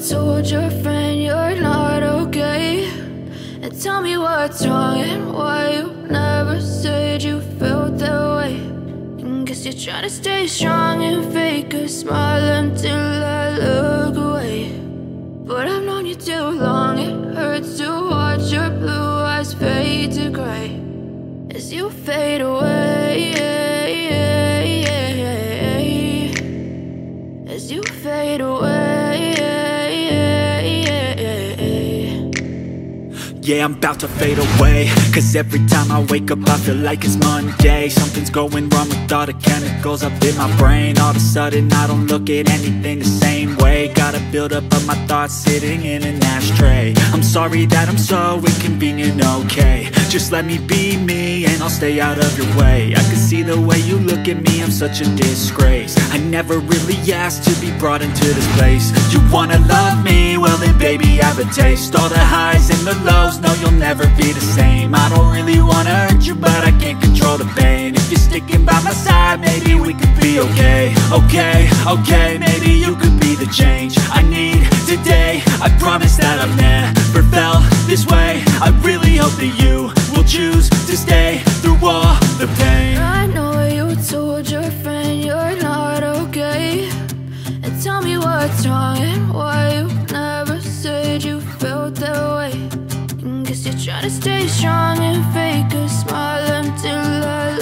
told your friend you're not okay, and tell me what's wrong and why you never said you felt that way. And guess you're trying to stay strong and fake a smile until I look away. But I've known you too long, it hurts to watch your blue eyes fade to gray as you fade away, as you fade away. Yeah, I'm about to fade away, cause every time I wake up I feel like it's Monday. Something's going wrong with all the chemicals up in my brain. All of a sudden I don't look at anything the same way. Gotta build up of my thoughts sitting in an ashtray. I'm sorry that I'm so inconvenient, okay. Just let me be me and I'll stay out of your way. I can see the way you look at me, I'm such a disgrace. I never really asked to be brought into this place. You wanna love me? Well then baby I have a taste. All the highs and the lows, no you'll never be the same. I don't really wanna hurt you but I can't control the pain. If you're sticking by my side maybe we could be okay. Okay, maybe you could be the change I need today. I promise that I've never felt this way. I really hope that you will choose to stay through all the pain. I know you told your friend you're not okay, and tell me what's wrong and why you never said you felt that way. And guess you're trying to stay strong and fake a smile until I